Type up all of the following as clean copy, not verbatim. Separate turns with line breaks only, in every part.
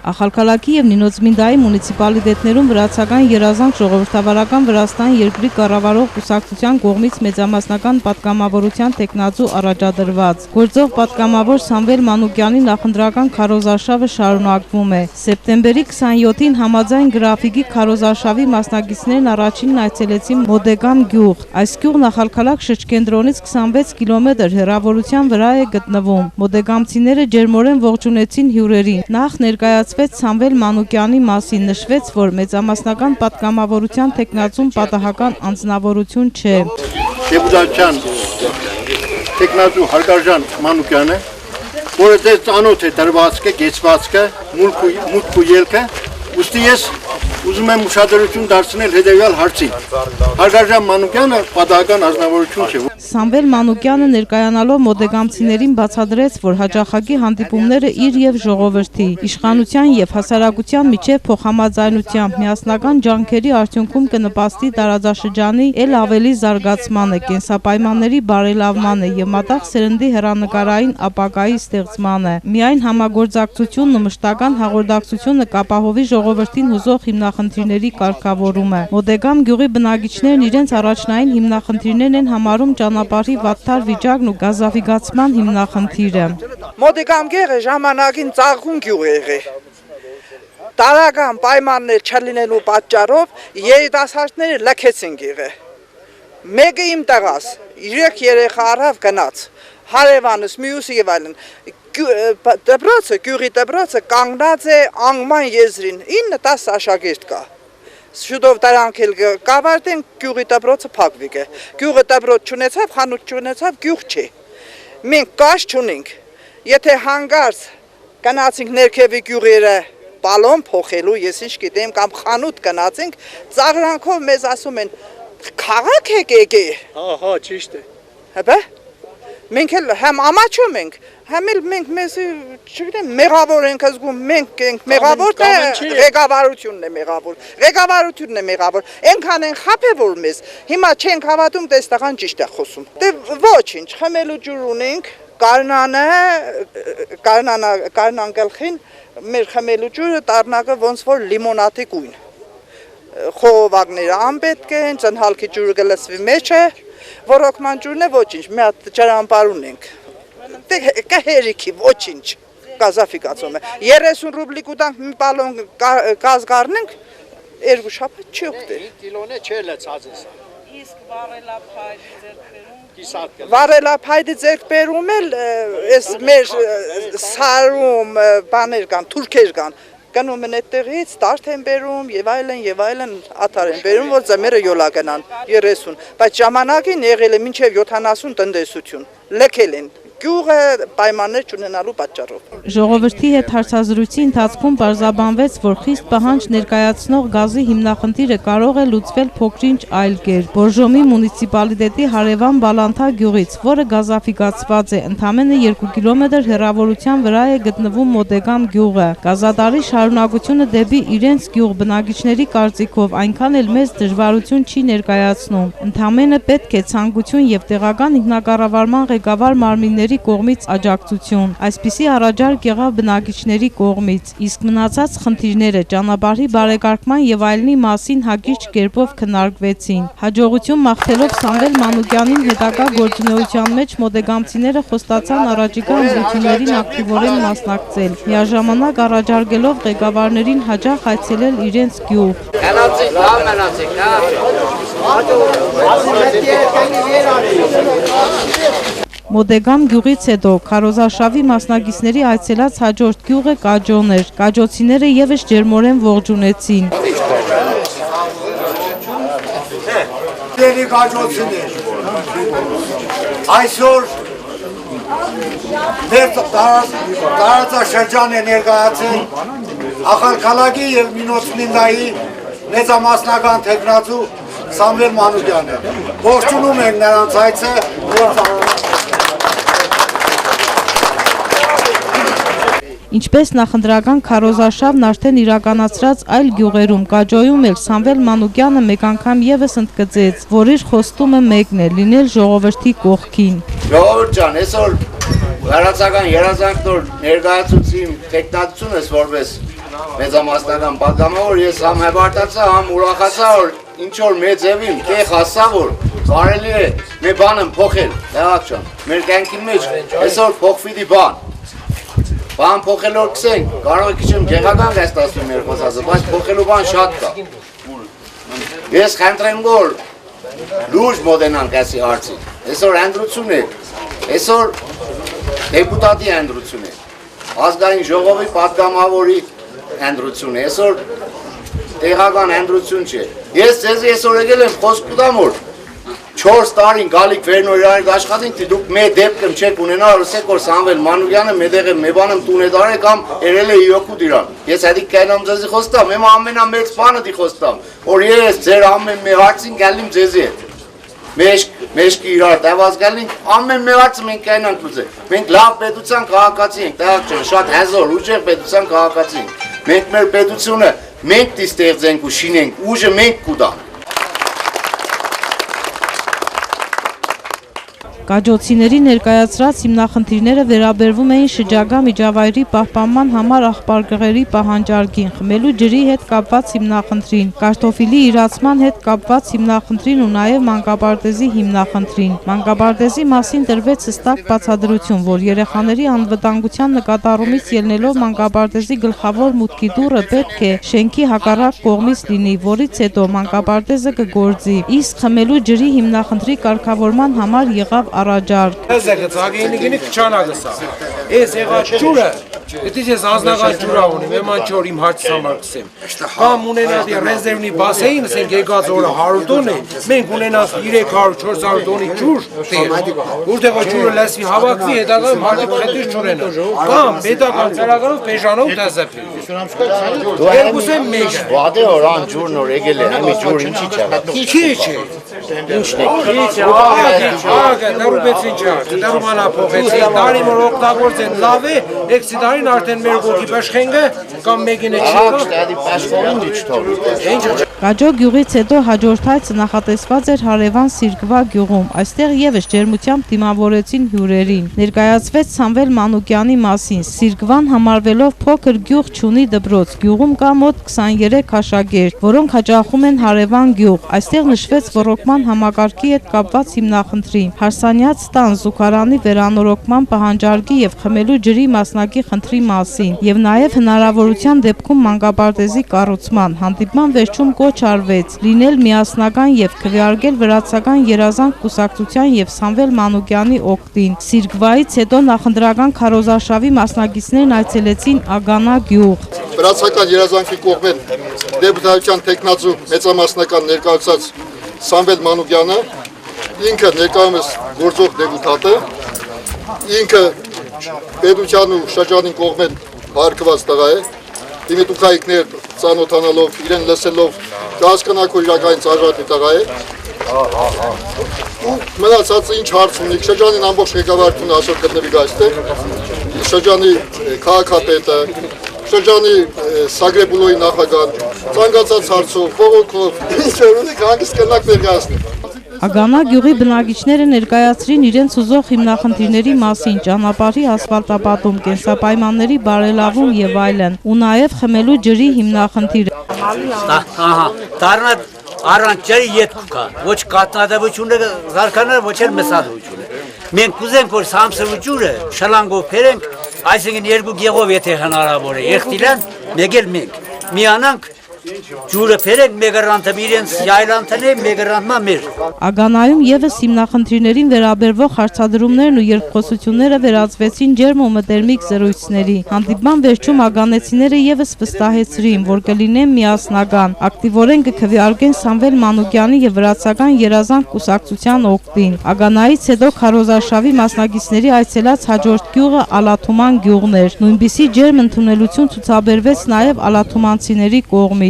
Ախալքալաքի եւ Նինոցմինդայի մունիցիպալիտետներում վրացական երազանք ժողովրդավարական Վրաստան երկրի կառավարող կուսակցության կողմից մեծամասնական պատգամավորության տեխնացու առաջադրված գործող պատգամավոր Սամվել Մանուկյանի նախընտրական քարոզարշավը շարունակվում է։ Սեպտեմբերի 27-ին համաձայն գրաֆիկի քարոզարշավի մասնակիցներն առաջինն այցելեցին Մոդեգամ գյուղ։ Այս գյուղն Ախալքալակ շրջկենտրոնից 26 կիլոմետր հեռավորության վրա է գտնվում։ Մոդեգամցիները ջերմորեն ողջունեցին հյուրերին։ Նախ ներկայացվեց Սամվել Մանուկյանի մասին, նշվեց, որ մեծամասնական պատգամավորության տեխնացուն պատահական անձնավորություն չէ։
Դեպուտատության տեխնացու Հարգարժան Մանուկյանը, որը դες ծանոթ է դրվածքը, գեցվածքը, մուտք ու ելքը, ուստի ես ուզում եմ ուշադրություն դարձնել հետևյալ հարցին։ Հարգարժան Մանուկյանը պատահական անձնավորություն չէ։
Սամվել Մանուկյանը ներկայանալով մոդեգամցիներին բացատրեց, որ հաճախակի հանդիպումները իր եւ ժողովրդի, իշխանության եւ հասարակության միջև փոխհամաձայնությամբ միասնական ջանքերի արդյունքում կնպաստի տարածաշրջանի ել ավելի զարգացմանը, կենսապայմանների բարելավմանը եւ մատաղ սերնդի հեռանկարային ապագայի ստեղծմանը։ Միայն համագործակցությունն ու մշտական հաղորդակցությունը կապահովի ժողովրդին հուզող հիմնախնդիրների կարգավորումը։ Մոդեգամ գյուղի բնակիչներն իրենց առաջնային հիմնախնդիրներն են համարում ճանապարհի վատթար վիճակն ու գազաֆիկացման հիմնախնդիրը։
Մոդեգամ գյուղը ժամանակին ծաղկուն գյուղ է եղել։ Տարական պայմաններ չլինելու պատճառով երիտասարդները լքեցին գյուղը։ Մեկը իմ տղաս 3 երեխա առավ գնաց։ Հարևանս մյուսը եւ այլն։ Դպրոցը, գյուղի դպրոցը կանգնած է անգման եզրին 9-10 աշակերտ կա։ Շուտով դրանք էլ կավարտեն գյուղի դպրոցը փակվի է։ Գյուղը դպրոց չունեցավ, խանութ չունեցավ, գյուղ չէ։ Մենք կաշ չունենք։ Եթե հանգարց գնացինք ներքևի գյուղերը բալոն փոխելու, ես ինչ գիտեմ, կամ խանութ գնացինք, ծաղրանքով մեզ ասում են քաղաք եք եկել։
Ահա, ճիշտ է։
Հəbə մենք էլ հəm ամաչում ենք, հəm էլ մենք մեզ չգիտեմ մեղավոր ենք զգում, մենք ենք մեղավոր, թե ղեկավարությունն է մեղավոր։ Ղեկավարությունն է մեղավոր։ Այնքան են խաբեոր մեզ։ Հիմա չենք հավատում, տեստական ճիշտ է խոսում։ Դե ոչինչ, խմելու ջուր ունենք, կարնան գլխին մեր խմելու ջուրը տառնակը ոնց որ լիմոնադի գույն։ Խողովակները անպետք են, ծնհալքի ջուրը գլսվի մեջ է, ոռոգման ջուրն է ոչինչ, մի հատ ճարամբար ունենք։ Դե կհերիքի ոչինչ գազաֆիկացում է։ 30 ռուբլի կուտանք մի բալոն գազ գառնենք, 2 շաբաթ չի օգտել։
5 կիլոնը չէ լցած է սա։
Իսկ վարելափայտը ձեռք բերում էլ էս մեր սարում բաներ կան, թուրքեր կան։ Գնում են այդտեղից, տարդ են բերում եւ այլն աթար են բերում, որ ձմերը յոլա գնան 30, բայց ժամանակին եղել է մինչեւ 70 տնտեսություն, լքել են գյուղը պայմաններ չունենալու պատճառով։
Ժողովրդի հետ հարցազրույցի ընթացքում պարզաբանվեց, որ խիստ պահանջ ներկայացնող գազի հիմնախնդիրը կարող է լուծվել փոքրինչ այլ կերպ։ Բորժոմի մունիցիպալիտետի հարևան Բալանթա գյուղից, որը գազաֆիկացված է, ընդամենը 2 կիլոմետր հեռավորության վրա է գտնվում Մոդեգամ գյուղը։ Գազադարի շարունակությունը դեպի իրենց գյուղ բնակիչների կարծիքով այնքան էլ մեծ դժվարություն չի ներկայացնում։ Ընդամենը պետք է ցանկություն եւ տեղական ինքնակառավարման ղեկավար մարմինների կողմից աջակցություն։ Այսպիսի առաջարկ եղավ բնակիչների կողմից, իսկ մնացած խնդիրները ճանապարհի բարեկարգման եւ այլնի մասին հակիրճ կերպով քննարկվեցին։ Հաջողություն մաղթելով Սամվել Մանուկյանին հետագա գործունեության մեջ մոդեգամցիները խոստացան առաջիկա ընտրություններին ակտիվորեն մասնակցել, միաժամանակ առաջարկելով ղեկավարներին հաճախ այցելել իրենց գյուղ։ Մոդեգամ գյուղից հետո քարոզարշավի մասնակիցների այցելած հաջորդ գյուղը Կաջոն էր։ Կաջոցիները եւս ջերմորեն ողջունեցին։
Այսօր մեր տարածաշրջան է ներկայացել Ախալքալակի եւ Նինոցմինդայի մեծամասնական տեխնացու Սամվել Մանուկյանը։ Ողջունում ենք նրանց այցը։
Ինչպես նախընտրական քարոզարշավն արդեն իրականացրած այլ գյուղերում, Կաջոյում էլ Սամվել Մանուկյանը մեկ անգամ եւս ընդգծեց, որ իր խոստումը մեկն է՝ լինել ժողովրդի կողքին։
Ժողովուրդ ջան, այսօր Հարացական երազանքնոր ներկայացուցիչ տեխնատությունս որպես մեծամասնական պատգամավոր ես համ հպարտացա, համ ուրախացա, որ ինչ որ մեծ evim տեղ հասա, որ կարելի է մեր բանը փոխել, լավ ջան, մեր կյանքի մեջ այսօր փոխվի բան փոխելով գսենք, կարող է քիչ գեղական գաստացում մեր խոսածը, բայց փոխելու բան շատ կա։ Ես խնդրեմ որ լուրջ մոդենանք այսի հարցին։ Այսօր ընտրություն է, այսօր դեպուտատի ընտրություն է, ազգային ժողովի պատգամավորի ընտրություն է, այսօր տեղական ընտրություն չէ։ Ես ձեզ այսօր եկել եմ խոսք տամ որ 4 տարին գալիք վերնորյարեք աշխատենք, դուք մեր դեպքն չեք ունենալ, ասեք որ Սամվել Մանուկյանը մեդեղ է մեբանում տուն է դարել կամ երել է իոքու դիրան։ Ես հետիք կայնամ ձեզի խոստամ, եմ ամենամեծ բանը դի խոստամ, որ ես ձեր ամեն մի հարցին գալիմ ձեզի հետ։ Մեջքի իրար տևած գալինք, ամեն մի հարցը մենք կայնանք լուծել։ Մենք լավ պետության քաղաքացի ենք, տեղակ չեն, շատ հազոր ուժեղ պետության քաղաքացի ենք։ Մենք մեր պետությունը մենք դիստեղծենք ու շինենք, ուժը մենք կուտանք։
Կաջոցիների ներկայացրած հիմնախնդիրները վերաբերվում էին շրջագա միջավայրի պահպանման համար աղբարգղերի պահանջարկին, խմելու ջրի հետ կապված հիմնախնդրին, կարտոֆիլի իրացման հետ կապված հիմնախնդրին ու նաև մանկապարտեզի հիմնախնդրին։ Մանկապարտեզի մասին տրվեց հստակ բացատրություն, որ երեխաների անվտանգության նկատառումից ելնելով մանկապարտեզի գլխավոր մուտքի դուռը պետք է շենքի հակառակ կողմից լինի, որից հետո մանկապարտեզը կգործի։ Իսկ խմելու ջրի հիմնախնդրի կարգավորման համար եղավ առաջարկ։
Զագեինի քչանագսա։ Էս եղած ջուրը, դիտես ես ազնական ջուրա ունիմ, եման չոր իմ հարցը համար կսեմ։ Կամ ունենալ ռեզերվնի բասեին, ասենք եկած օրը 100 տոն է, մենք ունենանք 300-400 տոնի ջուր, որտեղ ջուրը լեսվի հավաքվի, հետագայում հարկի փետիր չունենա։ Կամ պետական ծառայականով բեժանով դասապի։ Երկուսը մեկ։
Վադե օրան ջուրն որ եկել է, ամի ջուր ինչի՞ չա։
Քիչ է։
Ինչն է։
Դարուբեցին չար, դարումանա փոխեցին, դարի մոր օգտագործեն լավ է, էքսի դարին արդեն մեր ոգի պաշխենգը կամ մեկին է չի։
Կաջո գյուղից հետո հաջորդ հայցը նախատեսված էր հարևան Սիրգվա գյուղում, այստեղ եւս ջերմությամբ դիմավորեցին հյուրերին։ Ներկայացվեց Սամվել Մանուկյանի մասին, Սիրգվան համարվելով փոքր գյուղ չունի դպրոց, գյուղում կա մոտ 23 աշակերտ, որոնք հաճախում են հարևան գյուղ, այստեղ նշվեց ռոռոկման համակարգի հետ կապված հիմնախնդրին, հարսանյաց տան զուգարանի վերանորոգման պահանջարկի եւ խմելու ջրի մասնակի խնդրի մասին եւ նաեւ հնարավորության դեպքում մանկապարտեզի կառուցման հանդիպման վերջում կոչ արվեց լինել միասնական եւ քվեարկել վրացական երազանք կուսակցության եւ Սամվել Մանուկյանի օգտին։ Սիրգվայից հետո նախընտրական քարոզարշավի մասնակիցներն այցելեցին Ագանա գյուղ։
Վրացական երազանքի կողմեն դեպուտատության տեխնացու մեծամասնական ներկայացած Սամվել Մանուկյանը ինքը ներկայումս գործող դեպուտատ է, ինքը պետության ու շրջանի կողմեն հարգված տղա է, դիմետուկայիկներ ծանոթանալով, իրեն լսելով, կհասկանաք որ իրակային ծառայատի տղա է, ու մնացածը ինչ հարց ունի, շրջանին ամբողջ ղեկավարությունը այսօր գտնվի այստեղ, շրջանի քաղաքապետը, շրջանի Սագրեբուլոյի նախագահ, ցանկացած հարցով, բողոքով, ինչ որ ունի հանգիստ կնակ ներկայացնի։
Ագանա գյուղի բնակիչները ներկայացրին իրենց ուզող հիմնախնդիրների մասին, ճանապարհի ասֆալտապատում, կենսապայմանների բարելավում եւ այլն, ու նաեւ խմելու ջրի հիմնախնդիրը։
Դառնա առանց ջրի ետ կա, ոչ կատնադավությունը զարգանա, ոչ էլ մսադությունը։ Մենք կուզենք որ սամսրուջուրը շլանգով փերենք, այսինքն երկու գեղով եթե հնարավոր է, եղտիլան մեկ էլ մենք միանանք ջուրը փերենք մեգրանտը իրենց յայլանտն է մեգրանտմա մեր։
Ագանայում եւս հիմնախնդիրներին վերաբերվող հարցադրումներն ու երկխոսությունները վերածվեցին ջերմ ու մտերմիկ զրույցների։ Հանդիպման վերջում ագանեցիները եւս վստահեցրին, որ կլինեն միասնական, ակտիվորեն կքվեարկեն Սամվել Մանուկյանի եւ վրացական երազանք կուսակցության օգտին։ Ագանայից հետո քարոզարշավի մասնակիցների այցելած հաջորդ գյուղը Ալաթուման գյուղն էր։ Նույնպիսի ջերմ ընդունելություն ցուցաբերվեց նաեւ ալաթումանցիների կողմից։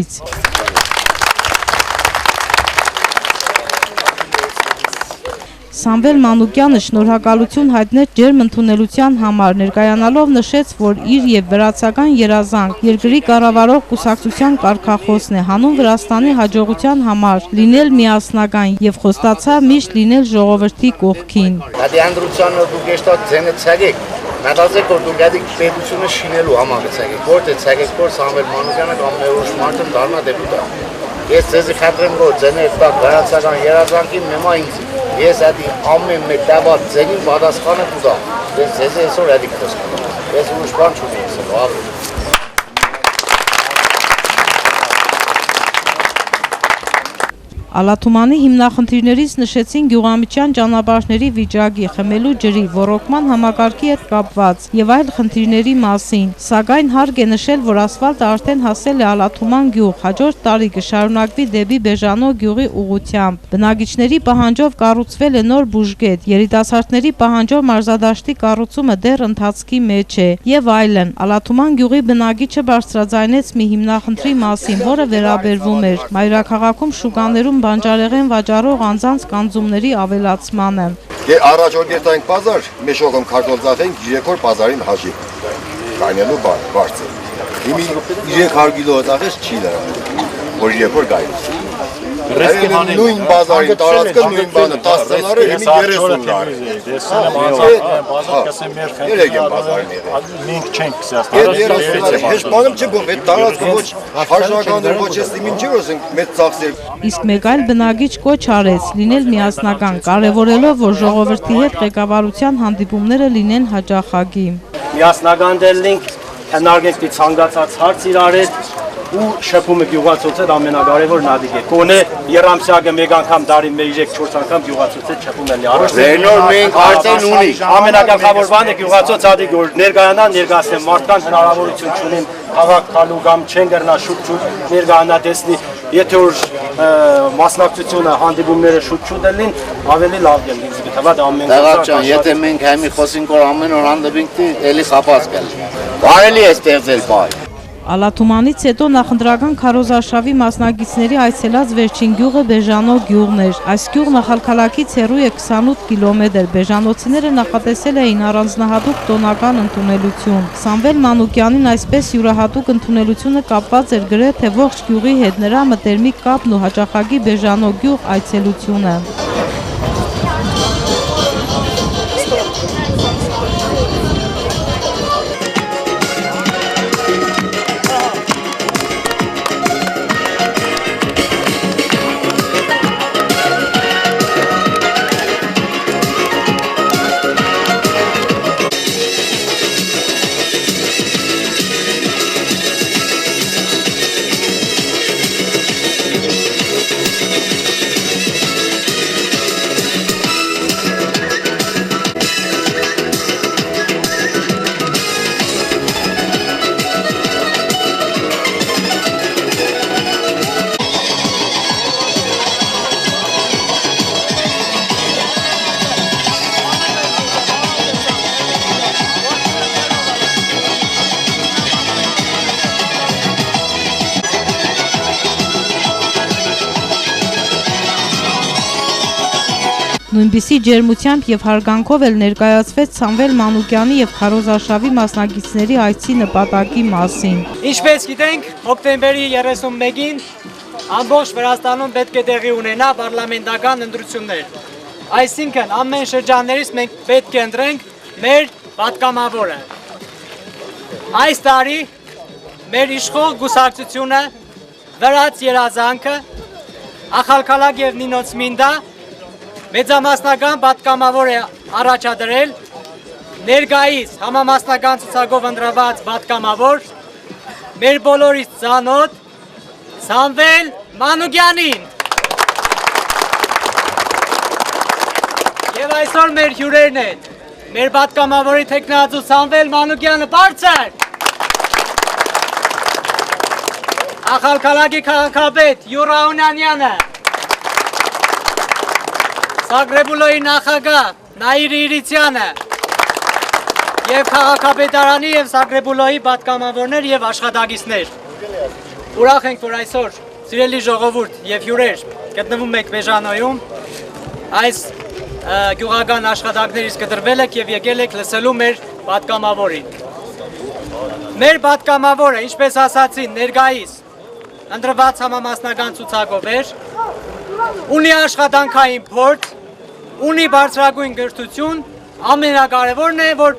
Սամվել Մանուկյանը շնորհակալություն հայտնեց ջերմ ընդունելության համար, ներկայանալով նշեց, որ իր եւ վրացական երազանք երկրի կառավարող կուսակցության կարգախոսն է հանուն Վրաստանի հաջողության համար լինել միասնական եւ խոստացավ միշտ լինել ժողովրդի կողքին։
Դե անդրությանը դուք եշտատ ձենեցեք, մտածեք որ դուք այդ պետությունը շինելու համագծեք, որտե ցակեք որ Սամվել Մանուկյանը կամ ներուժ մարդը դառնա դեպուտատ։ Ես ձեզ խնդրեմ որ ձեներ տակ վրացական երազանքի մեմա ինձ։ Ես այդ ամեն մեկ դավաց ձենին պատասխանը կուտա։ Ես ձեզ այսօր այդ խոսքամ։ Ես ուրիշ բան չունեմ ասելու։
Ալաթումանի հիմնախնդիրներից նշեցին գյուղամիջյան ճանապարհների վիճակի, խմելու ջրի, ոռոգման համակարգի հետ կապված եւ այլ խնդիրների մասին, սակայն հարկ է նշել, որ ասֆալտը արդեն հասել է Ալաթուման գյուղ, հաջորդ տարի կշարունակվի դեպի Բեժանո գյուղի ուղղությամբ։ Բնակիչների պահանջով կառուցվել է նոր բուժգետ, երիտասարդների պահանջով մարզադաշտի կառուցումը դեռ ընթացքի մեջ է եւ այլն։ Ալաթուման գյուղի բնակիչը բարձրաձայնեց մի հիմնախնդրի մասին, որը վերաբերվում էր մայրաքաղաքում շուկաներում բանջարեղեն վաճառող անձանց կանձումների ավելացմանը։
Առաջ օրգերտային բազար, մեզ օգում քարտոլ ծախենք 3 օր բազարին հաշի։ Գայնելու բարձր։ Հիմի 300 կիլո ծախես չի լրանում, որ 3 օր գայնի։ Նույն բազարին տարածքը նույն բանը 10 դոլարը հիմի 30 դոլար։
Դեսանը բազար կասեմ մեր խնդրի։ Մենք չենք կսյաս։
Հեշ բանում չգում, այդ տարածքը ոչ հարժականներ ոչ էստի մինչև ասենք մեծ ծախսեր։
Իսկ մեկ այլ բնակիչ կոչ արեց լինել միասնական, կարևորելով, որ ժողովրդի հետ ղեկավարության հանդիպումները լինեն հաճախակի։
Միասնական դելնենք, հնարգենք դի ցանկացած հարց իրար հետ ու շփումը գյուղացոցը ամենակարևորն ադիգ է։ Կոնե երամսյակը մեկ անգամ դարի 1-4 անգամ գյուղացոցը շփում են լիարժ։
Վերնոր մենք արդեն ունի։
Ամենակարևոր բանը գյուղացոց ադիգ որ ներկայանան, ներկայացնեն մարդկան հնարավորություն չունեն քաղաք քալու կամ չեն գտնա շուտ ներկայանա տեսնի, եթե որ մասնակցությունը հանդիպումները շուտ դելին, ավելի լավ կլինի ինձ գտա ամեն
Դավաճան, եթե մենք հայմի խոսենք որ ամեն օր հանդիպենք, էլի խապած կլինի։ Բարելի է ստեղծել բայ։
Ալաթումանից հետո նախընտրական քարոզարշավի մասնակիցների այցելած վերջին գյուղը Բեժանո գյուղն էր։ Այս գյուղն ախալքալաքից հեռու է 28 կիլոմետր։ Բեժանոցիները նախատեսել էին առանձնահատուկ տոնական ընդունելություն։ Սամվել Մանուկյանին այսպես յուրահատուկ ընդունելությունը կապված էր գրեթե ողջ գյուղի հետ, նրա մտերմիկ կապն ու հաճախակի Բեժանո գյուղ այցելությունը։ Նույնպիսի ջերմությամբ եւ հարգանքով էլ ներկայացվեց Սամվել Մանուկյանի եւ քարոզարշավի մասնակիցների այցի նպատակի մասին։
Ինչպես գիտենք, հոկտեմբերի 31-ին ամբողջ Վրաստանում պետք է տեղի ունենա պարլամենտական ընտրություններ։ Այսինքն ամեն շրջաններից մենք պետք է ընտրենք մեր պատգամավորը։ Այս տարի մեր իշխող գուսակցությունը Վրաց երազանքը Ախալքալակ եւ Նինոց Մինդա մեծամասնական պատգամավոր է առաջադրել ներկայիս համամասնական ցուցակով ընտրված պատգամավոր մեր բոլորից ծանոթ Սամվել Մանուկյանին։ Եվ այսօր մեր հյուրերն են մեր պատգամավորի թեկնածու Սամվել Մանուկյանը բարձր Ախալքալակի քաղաքապետ Յուրա Ունանյանը Սագրեբուլոյի նախագահ Նաիր Իրիցյանը եւ քաղաքապետարանի եւ Սագրեբուլոյի պատգամավորներ եւ աշխատակիցներ։ Ուրախ ենք, որ այսօր սիրելի ժողովուրդ եւ հյուրեր գտնվում եք Բեժանոյում այս գյուղական աշխատանքներից կտրվել եք եւ եկել եք լսելու մեր պատգամավորին։ Մեր պատգամավորը, ինչպես ասացին, ներկայիս ընտրված համամասնական ցուցակով ունի աշխատանքային փորձ, ունի բարձրագույն կրթություն, ամենակարևորն է, որ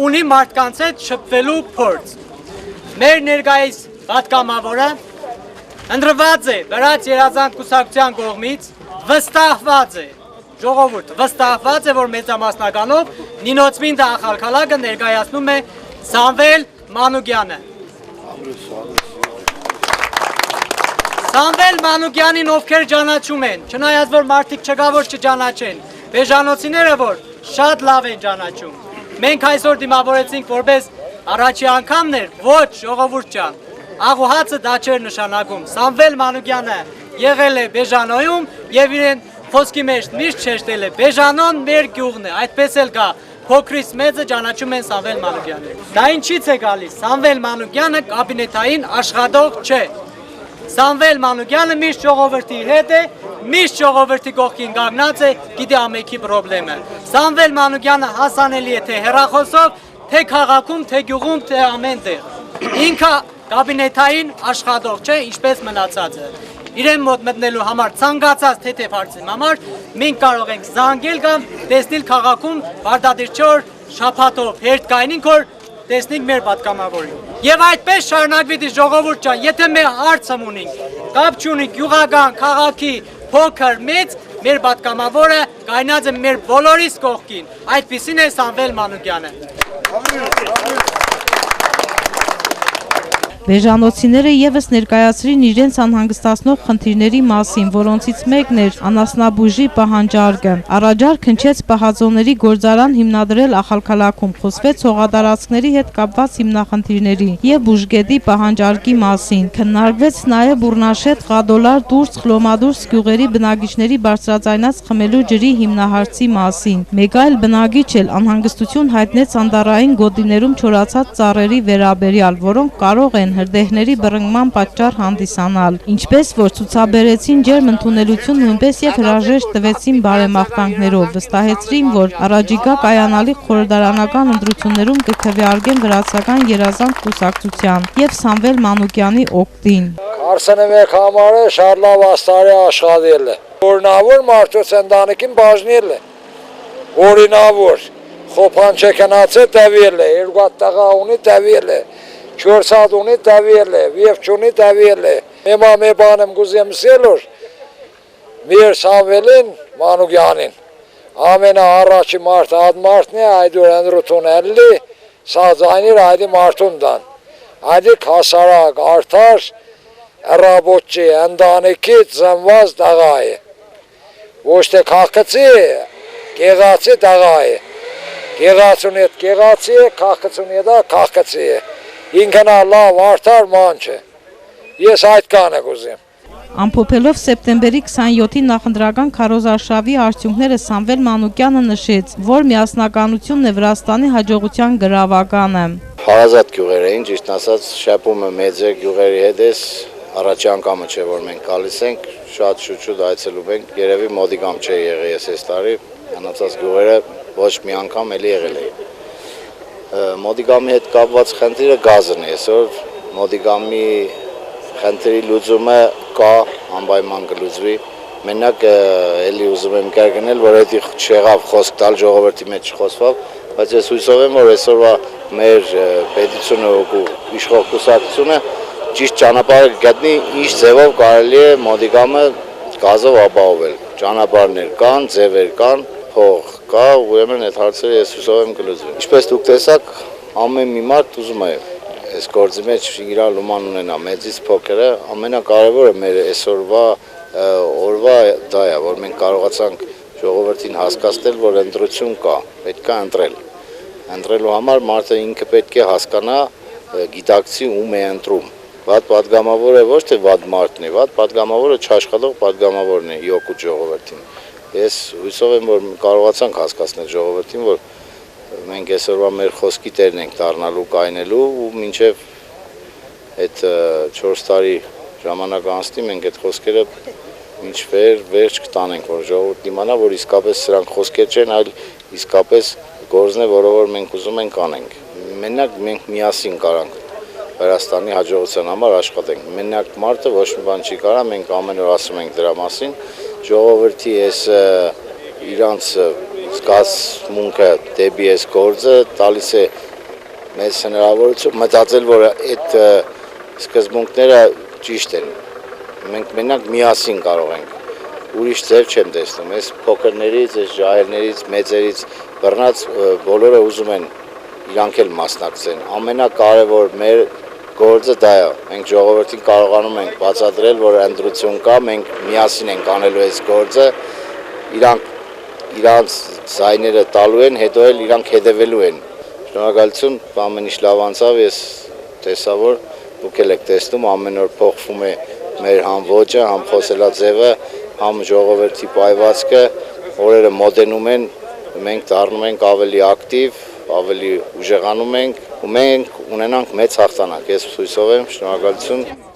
ունի մարդկանց հետ շփվելու փորձ։ Մեր ներկայիս պատգամավորը ընտրված է Վրաց երազանք կուսակցության կողմից, վստահված է, ժողովուրդ վստահված է, որ մեծամասնականով Նինոցմինդա ախալքալակը ներկայացնում է Սամվել Մանուկյանը։ Սամվել Մանուկյանին ովքեր ճանաչում են, չնայած որ մարդիկ չկա որ չճանաչեն, բեժանոցիները որ շատ լավ են ճանաչում։ Մենք այսօր դիմավորեցինք որպես առաջի անգամն էր, ոչ ժողովուրդ ջան, աղուհացը դա չէր նշանակում։ Սամվել Մանուկյանը եղել է Բեժանոյում եւ իրեն խոսքի մեջ միշտ շեշտել է Բեժանոն մեր գյուղն է, այդպես էլ կա։ Փոքրից մեծը ճանաչում են Սամվել Մանուկյանին։ Դա ինչից է գալիս։ Սամվել Մանուկյանը կաբինետային աշխատող չէ։ Սամվել Մանուկյանը միշտ ժողովրդի հետ է, միշտ ժողովրդի կողքին կանգնած է, գիտի ամենքի խնդիրը։ Սամվել Մանուկյանը հասանելի է թե հեռախոսով, թե քաղաքում, թե գյուղում, թե ամեն տեղ։ Ինքը կաբինետային աշխատող չէ, ինչպես մնացածը։ Իրեն մոտ մտնելու համար ցանկացած թեթև հարցի համար մենք կարող ենք զանգել կամ տեսնել քաղաքում վարտադիր 4 շաբաթով հերթ կայնին որ տեսնենք մեր պատգամավորին։ Եվ այդպես շարունակվի ժողովուրդ ջան, եթե մեր հարցը ունենք, կապ չունի գյուղական, քաղաքի, փոքր, մեծ, մեր պատգամավորը կայնած է մեր բոլորիս կողքին։ Այդպիսին է Սամվել Մանուկյանը։
Բեժանոցիները եւս ներկայացրին իրենց անհանգստացնող խնդիրների մասին, որոնցից մեկն էր անասնաբույժի պահանջարկը։ Առաջարկ հնչեց պահածոների գործարան հիմնադրել Ախալքալաքում, խոսվեց հողատարածքների հետ կապված հիմնախնդիրների եւ բուժգետի պահանջարկի մասին։ Քննարկվեց նաեւ Բուրնաշետ, Ղադոլար, Դուրս, Խլոմադուրս գյուղերի բնակիչների բարձրաձայնած խմելու ջրի հիմնահարցի մասին։ Մեկ այլ բնակիչ էլ անհանգստություն հայտնեց անդառային գոտիներում չորացած ծառերի վերաբերյալ, որոնք կարող են հրդեհների բռնկման պատճառ հանդիսանալ, ինչպես որ ցուցաբերեցին ջերմ ընդունելություն նույնպես եւ հրաժեշտ տվեցին բարեմաղթանքներով, վստահեցրին, որ առաջիկա կայանալի խորհրդարանական ընտրություններում կքվեարկեն վրացական երազանք կուսակցության եւ Սամվել Մանուկյանի օգտին։
Արսենը մեկ համարը շարլավ աստարի աշխատել է, օրինավոր մարդոց ընտանիքին բաժնել է, օրինավոր, խոփանչե կնացը տևել է, երկու տղա ունի տևել է, 4 հատ ունի տավիել է, վիևչունի տավիել է, մեմա մե բանեմ գուզեմ սելոր, մեր Սամվելին Մանուկյանին, ամենա առաջի մարդ اد մարդն է, այդուր ընդրություն էլի, սազայնիր այդի մարդուն դան, այդի կասարակ, արդար, ռաբոտչի, ընդանիքից զնված տղա է, ոչ թե կաղկծի է, կեղացի տղա է, կեղացուն էդ կեղացի է, կաղկծուն էդա կաղկծի է, ինքնա լավ արդար մանչ է, ես այդ կանը գուզեմ։
Ամփոփելով սեպտեմբերի 27-ի նախընտրական քարոզարշավի արդյունքները Սամվել Մանուկյանը նշեց, որ միասնականությունն է Վրաստանի հաջողության գրավականը։
Հարազատ գյուղեր էին, ճիշտ ասած, շապումը մեծ է գյուղերի հետ էս, առաջի անգամը չէ, որ մենք գալիս ենք, շատ շուտ այցելում ենք, երևի մոդիկամ չէ եղել ես այս տարի, մնացած գյուղերը ոչ մի անգամ էլի եղել է։ Մոդիկամի հետ կապված խնդիրը գազն է, այսօր մոդիկամի խնդրի լուծումը կա, անպայման կլուծվի, մենակ էլի ուզում եմ կարգնել, որ էդի չեղավ խոսք տալ ժողովրդի մեջ չխոսվավ, բայց ես հույսով եմ, որ այսօրվա մեր պետությունը ու իշխող կուսակցությունը ճիշտ ճանապարհը գտնի, ինչ ձևով կարելի է մոդիկամը գազով ապահովել, ճանապարհներ կան, ձևեր կան, փող կա, ուրեմն այդ հարցերը ես հուսով եմ կլուծվեն։ Ինչպես դուք տեսաք, ամեն մի մարդ ուզում է այս գործի մեջ իր լուման ունենա, մեծից փոքրը, ամենակարևորը մեր այսօրվա օրվա դա է, որ մենք կարողացանք ժողովրդին հասկացնել, որ ընտրություն կա, պետք է ընտրել։ Ընտրելու համար մարդը ինքը պետք է հասկանա, գիտակցի ում է ընտրում։ Վատ պատգամավորը ոչ թե վատ մարդն է, վատ պատգամավորը չաշխատող պատգամավորն է յոկուտ ժողովրդին։ Ես հույսով եմ, որ կարողացանք հասկացնել ժողովրդին, որ մենք այսօրվա մեր խոսքի տերն ենք դառնալու, կայնելու ու մինչև այդ 4 տարի ժամանակ անցնի մենք այդ խոսքերը
ինչ վերջ կտանենք, որ ժողովուրդն իմանա, որ իսկապես սրանք խոսքեր չեն, այլ իսկապես գործն է, որը որ մենք ուզում ենք անենք։ Մենակ մենք միասին կարանք Վրաստանի հաջողության համար աշխատենք։ Մենակ մարդը ոչ մի բան չի կարա, մենք ամեն օր ասում ենք դրա մասին։ Ժողովրդի այս իրանց զգացմունքը դեպի այս գործը տալիս է մեզ հնարավորություն մտածել, որ այդ սկզբունքները ճիշտ են։ Մենք մենակ միասին կարող ենք։ Ուրիշ ձև չեմ տեսնում։ Այս փոքրներից, այս ջահելներից, մեծերից բռնած բոլորը ուզում են իրանք էլ մասնակցեն։ Ամենակարևոր մեր գործը դա է։ Մենք ժողովրդին կարողանում ենք բացատրել, որ ընտրություն կա, մենք միասին ենք անելու այս գործը։ Իրանց ձայները տալու են, հետո էլ իրանք հետևելու են։ Շնորհակալություն, ամեն ինչ լավ անցավ, ես տեսա, որ դուք եք տեսնում, ամեն օր փոխվում է մեր համ ոճը, համ խոսելաձևը, համ ժողովրդի պայվածքը, օրերը մոտենում են, մենք դառնում ենք ավելի ակտիվ, ավելի ուժեղանում ենք ու մենք ունենանք մեծ հաղթանակ։ Ես հույսով եմ, շնորհակալություն։